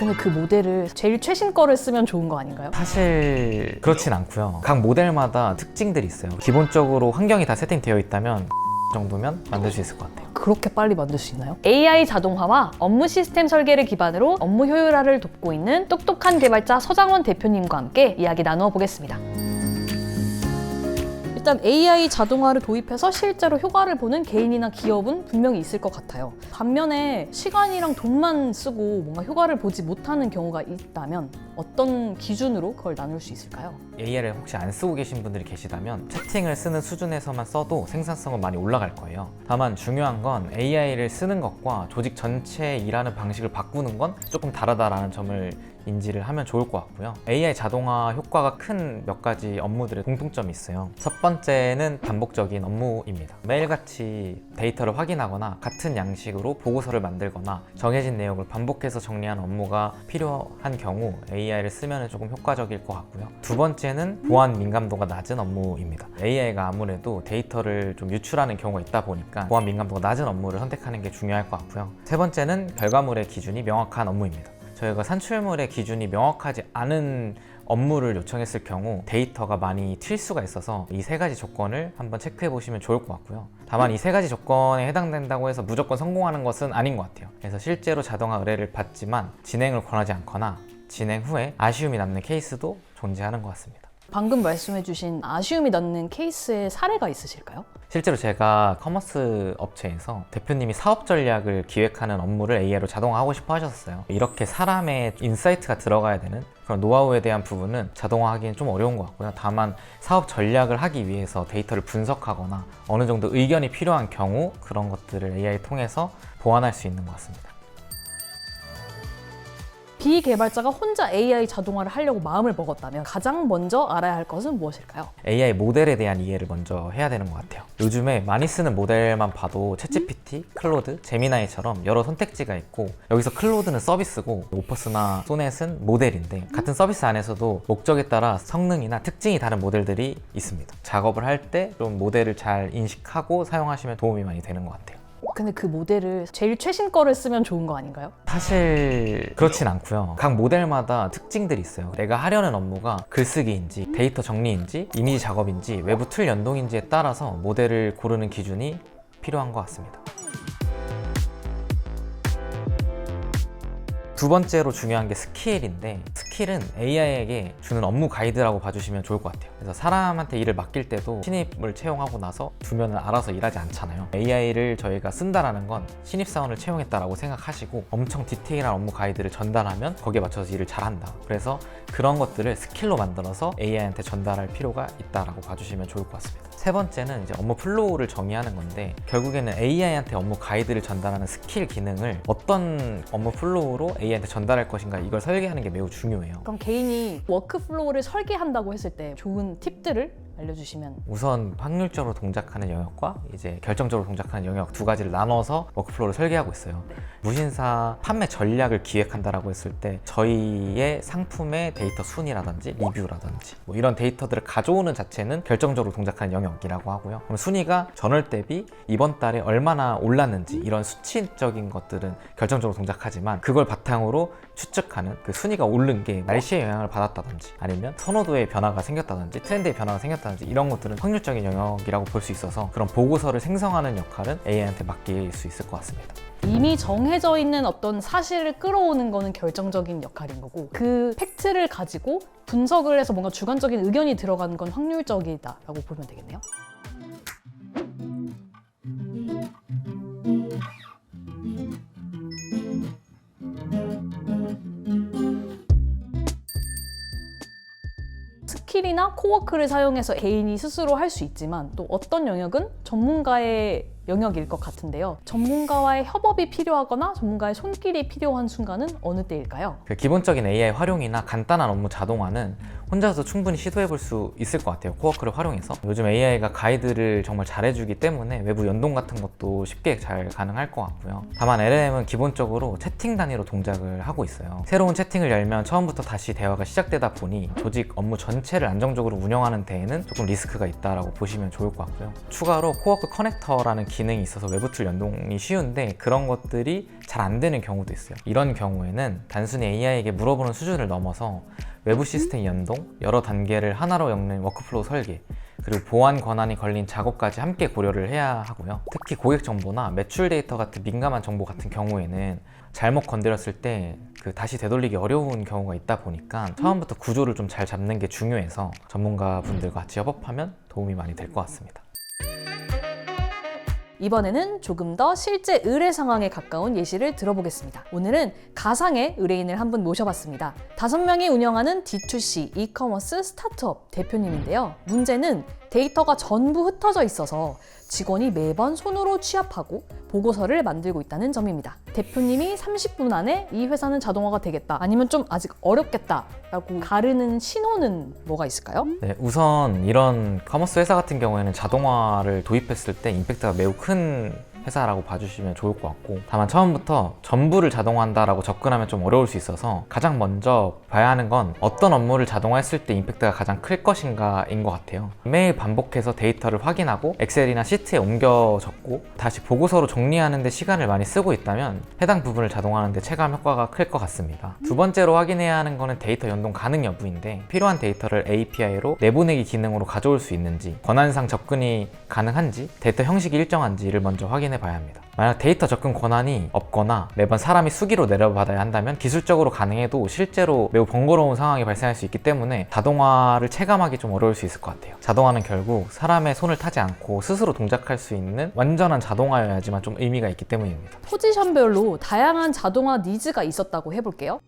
근데 그 모델을 제일 최신 거를 쓰면 좋은 거 아닌가요? 사실 그렇진 않고요. 각 모델마다 특징들이 있어요. 기본적으로 환경이 다 세팅되어 있다면 정도면 만들 수 있을 것 같아요. 그렇게 빨리 만들 수 있나요? AI 자동화와 업무 시스템 설계를 기반으로 업무 효율화를 돕고 있는 똑똑한 개발자 서장원 대표님과 함께 이야기 나누어 보겠습니다. 일단 AI 자동화를 도입해서 실제로 효과를 보는 개인이나 기업은 분명히 있을 것 같아요. 반면에 시간이랑 돈만 쓰고 뭔가 효과를 보지 못하는 경우가 있다면 어떤 기준으로 그걸 나눌 수 있을까요? AI를 혹시 안 쓰고 계신 분들이 계시다면 채팅을 쓰는 수준에서만 써도 생산성은 많이 올라갈 거예요. 다만 중요한 건 AI를 쓰는 것과 조직 전체의 일하는 방식을 바꾸는 건 조금 다르다라는 점을 인지를 하면 좋을 것 같고요. AI 자동화 효과가 큰 몇 가지 업무들의 공통점이 있어요. 첫 번째는 반복적인 업무입니다. 매일같이 데이터를 확인하거나 같은 양식으로 보고서를 만들거나 정해진 내용을 반복해서 정리하는 업무가 필요한 경우 AI를 쓰면 조금 효과적일 것 같고요. 두 번째는 보안 민감도가 낮은 업무입니다. AI가 아무래도 데이터를 좀 유출하는 경우가 있다 보니까 보안 민감도가 낮은 업무를 선택하는 게 중요할 것 같고요. 세 번째는 결과물의 기준이 명확한 업무입니다. 저희가 산출물의 기준이 명확하지 않은 업무를 요청했을 경우 데이터가 많이 튈 수가 있어서 이 세 가지 조건을 한번 체크해 보시면 좋을 것 같고요. 다만 이 세 가지 조건에 해당된다고 해서 무조건 성공하는 것은 아닌 것 같아요. 그래서 실제로 자동화 의뢰를 받지만 진행을 권하지 않거나 진행 후에 아쉬움이 남는 케이스도 존재하는 것 같습니다. 방금 말씀해주신 아쉬움이 남는 케이스의 사례가 있으실까요? 실제로 제가 커머스 업체에서 대표님이 사업 전략을 기획하는 업무를 AI로 자동화하고 싶어 하셨어요. 이렇게 사람의 인사이트가 들어가야 되는 그런 노하우에 대한 부분은 자동화하기는 좀 어려운 것 같고요. 다만 사업 전략을 하기 위해서 데이터를 분석하거나 어느 정도 의견이 필요한 경우 그런 것들을 AI 통해서 보완할 수 있는 것 같습니다. 비개발자가 혼자 AI 자동화를 하려고 마음을 먹었다면 가장 먼저 알아야 할 것은 무엇일까요? AI 모델에 대한 이해를 먼저 해야 되는 것 같아요. 요즘에 많이 쓰는 모델만 봐도 챗GPT, 클로드, 제미나이처럼 여러 선택지가 있고 여기서 클로드는 서비스고 오퍼스나 소넷은 모델인데 같은 서비스 안에서도 목적에 따라 성능이나 특징이 다른 모델들이 있습니다. 작업을 할 때 좀 모델을 잘 인식하고 사용하시면 도움이 많이 되는 것 같아요. 근데 그 모델을 제일 최신 거를 쓰면 좋은 거 아닌가요? 사실 그렇진 않고요. 각 모델마다 특징들이 있어요. 내가 하려는 업무가 글쓰기인지 데이터 정리인지 이미지 작업인지 외부 툴 연동인지에 따라서 모델을 고르는 기준이 필요한 것 같습니다. 두 번째로 중요한 게 스킬인데 스킬은 AI에게 주는 업무 가이드라고 봐주시면 좋을 것 같아요. 그래서 사람한테 일을 맡길 때도 신입을 채용하고 나서 두면은 알아서 일하지 않잖아요. AI를 저희가 쓴다라는 건 신입사원을 채용했다라고 생각하시고 엄청 디테일한 업무 가이드를 전달하면 거기에 맞춰서 일을 잘한다. 그래서 그런 것들을 스킬로 만들어서 AI한테 전달할 필요가 있다라고 봐주시면 좋을 것 같습니다. 세 번째는 이제 업무 플로우를 정의하는 건데 결국에는 AI한테 업무 가이드를 전달하는 스킬 기능을 어떤 업무 플로우로 AI한테 전달할 것인가 이걸 설계하는 게 매우 중요해요. 그럼 개인이 워크플로우를 설계한다고 했을 때 좋은 팁들을 알려주시면. 우선 확률적으로 동작하는 영역과 이제 결정적으로 동작하는 영역 두 가지를 나눠서 워크플로우를 설계하고 있어요. 무신사 판매 전략을 기획한다라고 했을 때 저희의 상품의 데이터 순위라든지 리뷰라든지 뭐 이런 데이터들을 가져오는 자체는 결정적으로 동작하는 영역이라고 하고요. 그럼 순위가 전월 대비 이번 달에 얼마나 올랐는지 이런 수치적인 것들은 결정적으로 동작하지만 그걸 바탕으로 추측하는 그 순위가 오른 게 날씨의 영향을 받았다든지 아니면 선호도의 변화가 생겼다든지 트렌드의 변화가 생겼다든지 이런 것들은 확률적인 영역이라고 볼 수 있어서 그런 보고서를 생성하는 역할은 AI한테 맡길 수 있을 것 같습니다. 이미 정해져 있는 어떤 사실을 끌어오는 거는 결정적인 역할인 거고 그 팩트를 가지고 분석을 해서 뭔가 주관적인 의견이 들어가는 건 확률적이다라고 보면 되겠네요. 스킬이나 코워크를 사용해서 개인이 스스로 할 수 있지만 또 어떤 영역은 전문가의 영역일 것 같은데요. 전문가와의 협업이 필요하거나 전문가의 손길이 필요한 순간은 어느 때일까요? 그 기본적인 AI 활용이나 간단한 업무 자동화는 혼자서 충분히 시도해볼 수 있을 것 같아요. 코워크를 활용해서. 요즘 AI가 가이드를 정말 잘해주기 때문에 외부 연동 같은 것도 쉽게 잘 가능할 것 같고요. 다만 LLM은 기본적으로 채팅 단위로 동작을 하고 있어요. 새로운 채팅을 열면 처음부터 다시 대화가 시작되다 보니 조직 업무 전체를 안정적으로 운영하는 데에는 조금 리스크가 있다고 보시면 좋을 것 같고요. 추가로 코워크 커넥터라는 기능이 있어서 외부 툴 연동이 쉬운데 그런 것들이 잘 안 되는 경우도 있어요. 이런 경우에는 단순히 AI에게 물어보는 수준을 넘어서 외부 시스템 연동, 여러 단계를 하나로 엮는 워크플로우 설계, 그리고 보안 권한이 걸린 작업까지 함께 고려를 해야 하고요. 특히 고객 정보나 매출 데이터 같은 민감한 정보 같은 경우에는 잘못 건드렸을 때 다시 되돌리기 어려운 경우가 있다 보니까 처음부터 구조를 좀 잘 잡는 게 중요해서 전문가분들과 같이 협업하면 도움이 많이 될 것 같습니다. 이번에는 조금 더 실제 의뢰 상황에 가까운 예시를 들어보겠습니다. 오늘은 가상의 의뢰인을 한 분 모셔봤습니다. 5명이 운영하는 D2C 이커머스 스타트업 대표님인데요. 문제는 데이터가 전부 흩어져 있어서 직원이 매번 손으로 취합하고 보고서를 만들고 있다는 점입니다. 대표님이 30분 안에 이 회사는 자동화가 되겠다, 아니면 좀 아직 어렵겠다 라고 가르는 신호는 뭐가 있을까요? 네, 우선 이런 커머스 회사 같은 경우에는 자동화를 도입했을 때 임팩트가 매우 큰 회사라고 봐주시면 좋을 것 같고, 다만 처음부터 전부를 자동화한다라고 접근하면 좀 어려울 수 있어서 가장 먼저 봐야 하는 건 어떤 업무를 자동화했을 때 임팩트가 가장 클 것인가인 것 같아요. 매일 반복해서 데이터를 확인하고 엑셀이나 시트에 옮겨 적고 다시 보고서로 정리하는 데 시간을 많이 쓰고 있다면 해당 부분을 자동화하는 데 체감 효과가 클 것 같습니다. 두 번째로 확인해야 하는 거는 데이터 연동 가능 여부인데, 필요한 데이터를 API로 내보내기 기능으로 가져올 수 있는지, 권한상 접근이 가능한지, 데이터 형식이 일정한지를 먼저 확인해 봐야 합니다. 만약 데이터 접근 권한이 없거나 매번 사람이 수기로 내려받아야 한다면 기술적으로 가능해도 실제로 매우 번거로운 상황이 발생할 수 있기 때문에 자동화를 체감하기 좀 어려울 수 있을 것 같아요. 자동화는 결국 사람의 손을 타지 않고 스스로 동작할 수 있는 완전한 자동화여야지만 좀 의미가 있기 때문입니다. 포지션별로 다양한 자동화 니즈가 있었다고 해볼게요.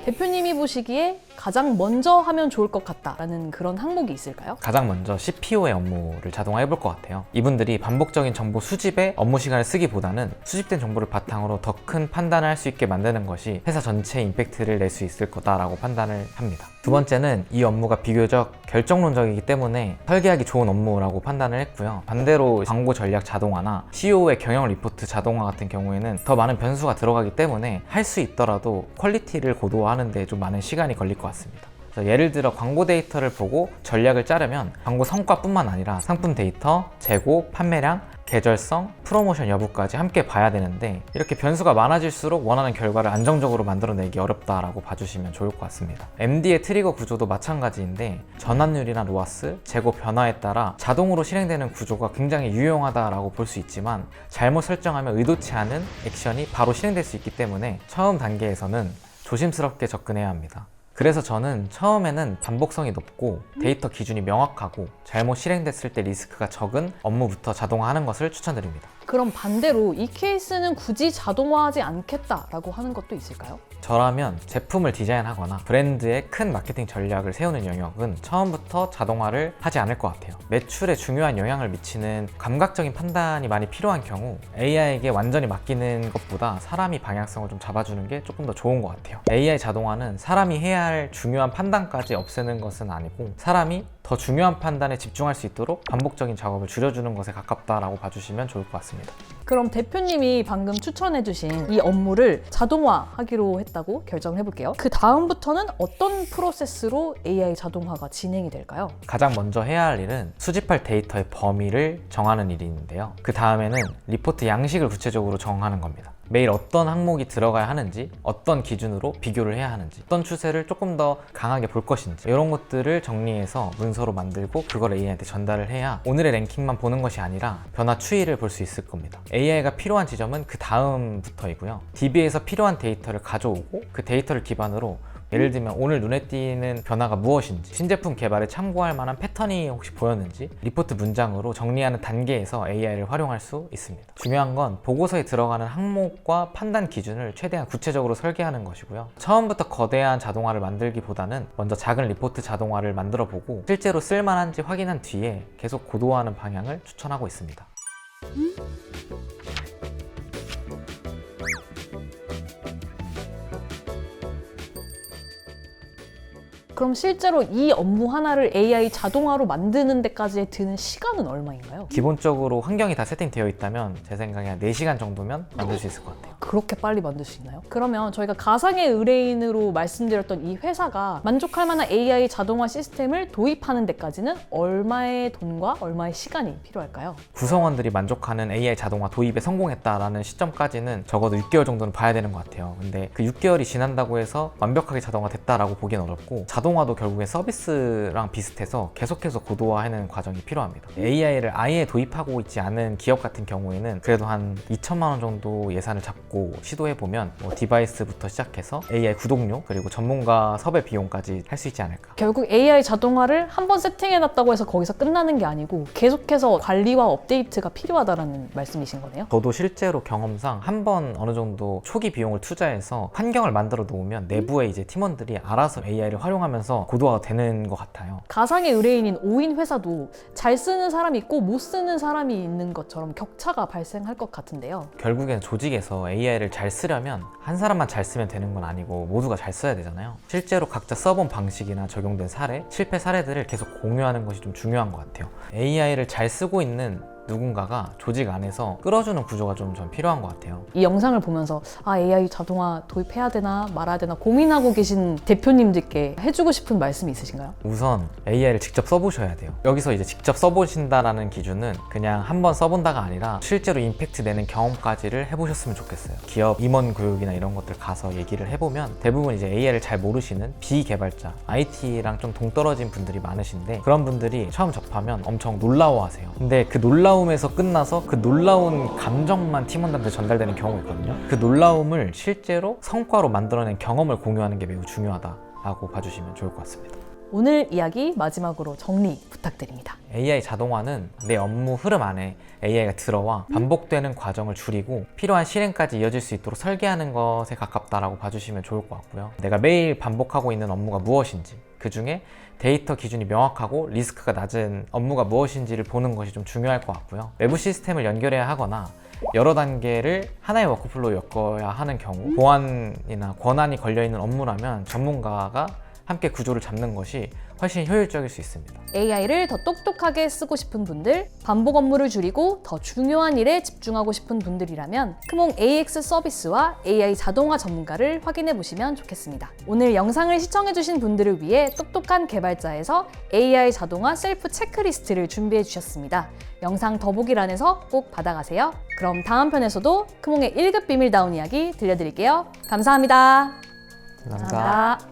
대표님이 보시기에 가장 먼저 하면 좋을 것 같다라는 그런 항목이 있을까요? 가장 먼저 CPO의 업무를 자동화해 볼 것 같아요. 이분들이 반복적인 정보 수집에 업무 시간을 쓰기보다는 수집된 정보를 바탕으로 더 큰 판단을 할 수 있게 만드는 것이 회사 전체에 임팩트를 낼 수 있을 거다라고 판단을 합니다. 두 번째는 이 업무가 비교적 결정론적이기 때문에 설계하기 좋은 업무라고 판단을 했고요. 반대로 광고 전략 자동화나 CEO의 경영 리포트 자동화 같은 경우에는 더 많은 변수가 들어가기 때문에 할 수 있더라도 퀄리티를 고도화하는 데 좀 많은 시간이 걸릴 것 같습니다. 예를 들어 광고 데이터를 보고 전략을 짜려면 광고 성과뿐만 아니라 상품 데이터, 재고, 판매량, 계절성, 프로모션 여부까지 함께 봐야 되는데, 이렇게 변수가 많아질수록 원하는 결과를 안정적으로 만들어내기 어렵다라고 봐주시면 좋을 것 같습니다. MD의 트리거 구조도 마찬가지인데 전환율이나 로아스, 재고 변화에 따라 자동으로 실행되는 구조가 굉장히 유용하다라고 볼 수 있지만, 잘못 설정하면 의도치 않은 액션이 바로 실행될 수 있기 때문에 처음 단계에서는 조심스럽게 접근해야 합니다. 그래서 저는 처음에는 반복성이 높고 데이터 기준이 명확하고 잘못 실행됐을 때 리스크가 적은 업무부터 자동화하는 것을 추천드립니다. 그럼 반대로 이 케이스는 굳이 자동화하지 않겠다라고 하는 것도 있을까요? 저라면 제품을 디자인하거나 브랜드의 큰 마케팅 전략을 세우는 영역은 처음부터 자동화를 하지 않을 것 같아요. 매출에 중요한 영향을 미치는 감각적인 판단이 많이 필요한 경우 AI에게 완전히 맡기는 것보다 사람이 방향성을 좀 잡아주는 게 조금 더 좋은 것 같아요. AI 자동화는 사람이 해야 할 중요한 판단까지 없애는 것은 아니고, 사람이 더 중요한 판단에 집중할 수 있도록 반복적인 작업을 줄여주는 것에 가깝다라고 봐주시면 좋을 것 같습니다. 그럼 대표님이 방금 추천해주신 이 업무를 자동화하기로 했다고 결정을 해볼게요. 그 다음부터는 어떤 프로세스로 AI 자동화가 진행이 될까요? 가장 먼저 해야 할 일은 수집할 데이터의 범위를 정하는 일인데요. 그 다음에는 리포트 양식을 구체적으로 정하는 겁니다. 매일 어떤 항목이 들어가야 하는지, 어떤 기준으로 비교를 해야 하는지, 어떤 추세를 조금 더 강하게 볼 것인지, 이런 것들을 정리해서 문서로 만들고 그걸 AI한테 전달을 해야 오늘의 랭킹만 보는 것이 아니라 변화 추이를 볼 수 있을 겁니다. AI가 필요한 지점은 그 다음부터이고요. DB에서 필요한 데이터를 가져오고 그 데이터를 기반으로 예를 들면 오늘 눈에 띄는 변화가 무엇인지, 신제품 개발에 참고할 만한 패턴이 혹시 보였는지 리포트 문장으로 정리하는 단계에서 AI를 활용할 수 있습니다. 중요한 건 보고서에 들어가는 항목과 판단 기준을 최대한 구체적으로 설계하는 것이고요. 처음부터 거대한 자동화를 만들기보다는 먼저 작은 리포트 자동화를 만들어 보고 실제로 쓸만한지 확인한 뒤에 계속 고도화하는 방향을 추천하고 있습니다. 그럼 실제로 이 업무 하나를 AI 자동화로 만드는 데까지 드는 시간은 얼마인가요? 기본적으로 환경이 다 세팅되어 있다면 제 생각에 한 4시간 정도면 만들 수 있을 것 같아요. 그렇게 빨리 만들 수 있나요? 그러면 저희가 가상의 의뢰인으로 말씀드렸던 이 회사가 만족할 만한 AI 자동화 시스템을 도입하는 데까지는 얼마의 돈과 얼마의 시간이 필요할까요? 구성원들이 만족하는 AI 자동화 도입에 성공했다라는 시점까지는 적어도 6개월 정도는 봐야 되는 것 같아요. 근데 그 6개월이 지난다고 해서 완벽하게 자동화됐다라고 보기엔 어렵고, 자동화도 결국에 서비스랑 비슷해서 계속해서 고도화하는 과정이 필요합니다. AI를 아예 도입하고 있지 않은 기업 같은 경우에는 그래도 한 2천만 원 정도 예산을 잡고 시도해보면 뭐 디바이스부터 시작해서 AI 구독료 그리고 전문가 섭외 비용까지 할 수 있지 않을까. 결국 AI 자동화를 한번 세팅해놨다고 해서 거기서 끝나는 게 아니고 계속해서 관리와 업데이트가 필요하다는 말씀이신 거네요? 저도 실제로 경험상 한 번 어느 정도 초기 비용을 투자해서 환경을 만들어 놓으면 내부에 이제 팀원들이 알아서 AI를 활용하면서 고도화가 되는 것 같아요. 가상의 의뢰인인 5인 회사도 잘 쓰는 사람이 있고 못 쓰는 사람이 있는 것처럼 격차가 발생할 것 같은데요. 결국엔 조직에서 AI를 잘 쓰려면 한 사람만 잘 쓰면 되는 건 아니고 모두가 잘 써야 되잖아요. 실제로 각자 써본 방식이나 적용된 사례, 실패 사례들을 계속 공유하는 것이 좀 중요한 것 같아요. AI를 잘 쓰고 있는 누군가가 조직 안에서 끌어주는 구조가 좀 필요한 것 같아요. 이 영상을 보면서 AI 자동화 도입해야 되나 말아야 되나 고민하고 계신 대표님들께 해주고 싶은 말씀이 있으신가요? 우선 AI를 직접 써보셔야 돼요. 여기서 이제 직접 써보신다라는 기준은 그냥 한번 써본다가 아니라 실제로 임팩트 내는 경험까지를 해보셨으면 좋겠어요. 기업 임원 교육이나 이런 것들 가서 얘기를 해보면 대부분 이제 AI를 잘 모르시는 비개발자, IT랑 좀 동떨어진 분들이 많으신데, 그런 분들이 처음 접하면 엄청 놀라워하세요. 근데 그 놀라움에서 끝나서 그 놀라운 감정만 팀원들한테 전달되는 경우가 있거든요. 그 놀라움을 실제로 성과로 만들어낸 경험을 공유하는 게 매우 중요하다라고 봐주시면 좋을 것 같습니다. 오늘 이야기 마지막으로 정리 부탁드립니다. AI 자동화는 내 업무 흐름 안에 AI가 들어와 반복되는 과정을 줄이고 필요한 실행까지 이어질 수 있도록 설계하는 것에 가깝다라고 봐주시면 좋을 것 같고요. 내가 매일 반복하고 있는 업무가 무엇인지, 그 중에 데이터 기준이 명확하고 리스크가 낮은 업무가 무엇인지를 보는 것이 좀 중요할 것 같고요. 외부 시스템을 연결해야 하거나 여러 단계를 하나의 워크플로우 엮어야 하는 경우, 보안이나 권한이 걸려있는 업무라면 전문가가 함께 구조를 잡는 것이 훨씬 효율적일 수 있습니다. AI를 더 똑똑하게 쓰고 싶은 분들, 반복 업무를 줄이고 더 중요한 일에 집중하고 싶은 분들이라면 크몽 AX 서비스와 AI 자동화 전문가를 확인해 보시면 좋겠습니다. 오늘 영상을 시청해 주신 분들을 위해 똑똑한 개발자에서 AI 자동화 셀프 체크리스트를 준비해 주셨습니다. 영상 더보기란에서 꼭 받아가세요. 그럼 다음 편에서도 크몽의 1급 비밀 다운 이야기 들려드릴게요. 감사합니다. 감사합니다.